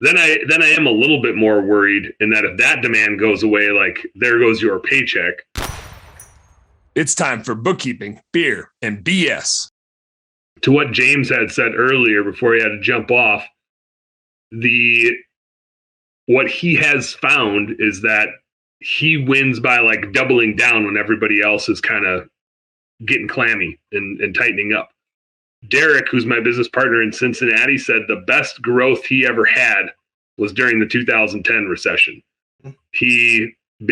then I am a little bit more worried in that if that demand goes away, like there goes your paycheck. It's time for bookkeeping, beer, and BS. To what James had said earlier before he had to jump off, what he has found is that he wins by like doubling down when everybody else is kind of getting clammy and tightening up. Derek, who's my business partner in Cincinnati, said the best growth he ever had was during the 2010 recession.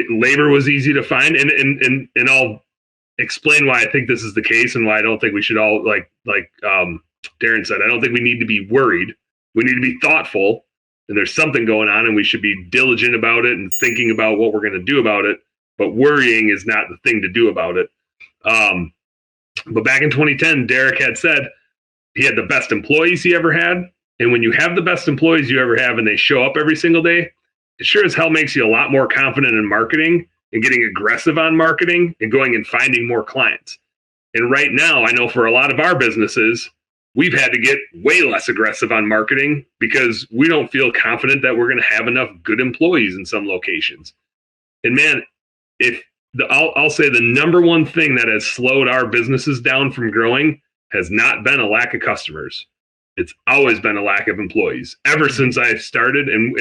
Labor was easy to find, and I'll explain why I think this is the case and why I don't think we should all like Darren said. I don't think we need to be worried. We need to be thoughtful, and there's something going on, and we should be diligent about it and thinking about what we're going to do about it. But worrying is not the thing to do about it. But back in 2010, Derek had said he had the best employees he ever had. And when you have the best employees you ever have and they show up every single day, it sure as hell makes you a lot more confident in marketing and getting aggressive on marketing and going and finding more clients. And right now, I know for a lot of our businesses, we've had to get way less aggressive on marketing because we don't feel confident that we're going to have enough good employees in some locations. And man, I'll say the number one thing that has slowed our businesses down from growing has not been a lack of customers. It's always been a lack of employees ever since I started. And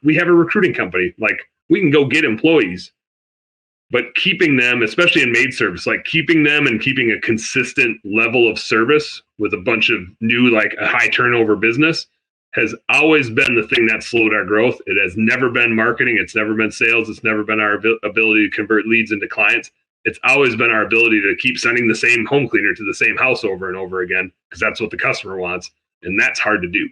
we have a recruiting company. Like we can go get employees, but keeping them, especially in maid service, like keeping them and keeping a consistent level of service with a bunch of new, like a high turnover business has always been the thing that slowed our growth. It has never been marketing. It's never been sales. It's never been our ability to convert leads into clients. It's always been our ability to keep sending the same home cleaner to the same house over and over again, because that's what the customer wants. And that's hard to do.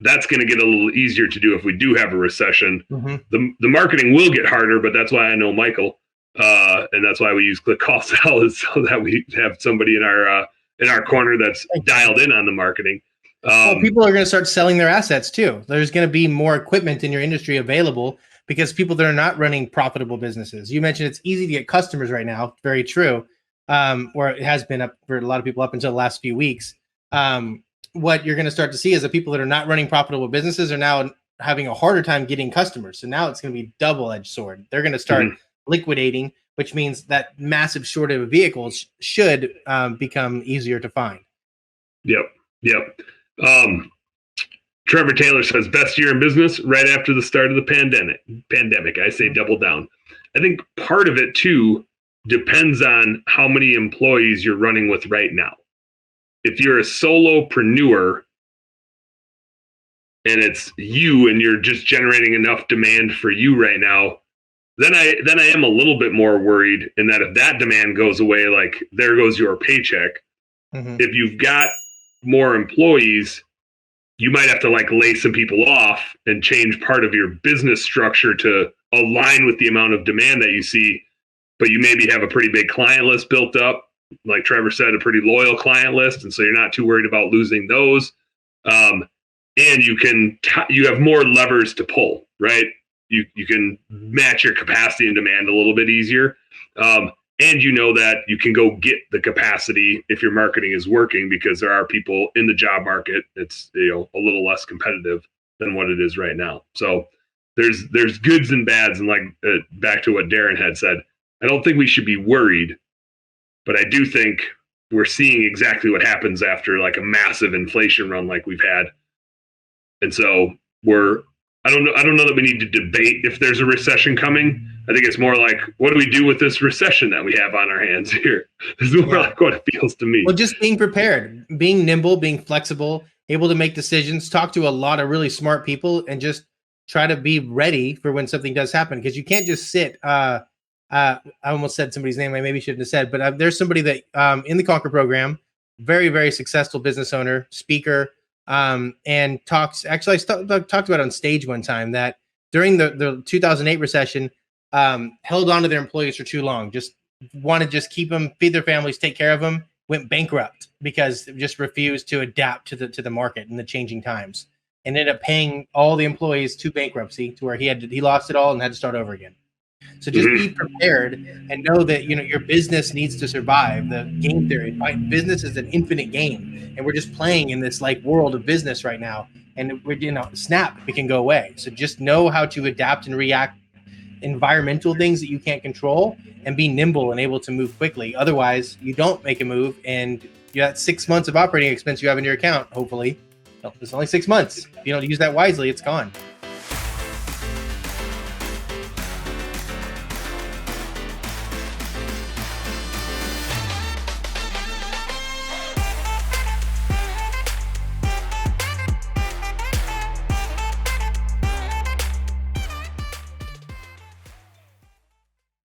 That's going to get a little easier to do if we do have a recession. Mm-hmm. The marketing will get harder, but that's why I know Michael. And that's why we use Click Call Sell, is so that we have somebody in our corner that's dialed in on the marketing. Well, people are going to start selling their assets too. There's going to be more equipment in your industry available because people that are not running profitable businesses. You mentioned it's easy to get customers right now. Very true. Or it has been up for a lot of people up until the last few weeks. What you're going to start to see is that people that are not running profitable businesses are now having a harder time getting customers. So now it's going to be double-edged sword. They're going to start liquidating, which means that massive shortage of vehicles should become easier to find. Yep. Trevor Taylor says best year in business right after the start of the pandemic. I say double down. I think part of it too depends on how many employees you're running with right now. If you're a solopreneur and it's you and you're just generating enough demand for you right now, then I am a little bit more worried in that if that demand goes away, like there goes your paycheck. Mm-hmm. If you've got more employees, you might have to like lay some people off and change part of your business structure to align with the amount of demand that you see. But you maybe have a pretty big client list built up, like Trevor said, a pretty loyal client list, and so you're not too worried about losing those. And you have more levers to pull, right? You can match your capacity and demand a little bit easier. And you know that you can go get the capacity if your marketing is working, because there are people in the job market. It's a little less competitive than what it is right now. So there's goods and bads, and like back to what Darren had said, I don't think we should be worried, but I do think we're seeing exactly what happens after like a massive inflation run like we've had, and so I don't know that we need to debate if there's a recession coming. I think it's more like, what do we do with this recession that we have on our hands here? This is more like what it feels to me. Well, just being prepared, being nimble, being flexible, able to make decisions, talk to a lot of really smart people, and just try to be ready for when something does happen. Because you can't just sit. I almost said somebody's name I maybe shouldn't have said, but there's somebody that in the Conquer program, very, very successful business owner, speaker, and talks. Actually, I talked about it on stage one time that during the 2008 recession, held on to their employees for too long, just wanted to just keep them, feed their families, take care of them, went bankrupt because they just refused to adapt to the market and the changing times, and ended up paying all the employees to bankruptcy, to where he lost it all and had to start over again. So just be prepared and know that your business needs to survive. The game theory, business is an infinite game, and we're just playing in this like world of business right now. And we're snap, it can go away. So just know how to adapt and react environmental things that you can't control, and be nimble and able to move quickly. Otherwise, you don't make a move, and you got 6 months of operating expense you have in your account. Hopefully, it's only 6 months. If you don't use that wisely, it's gone.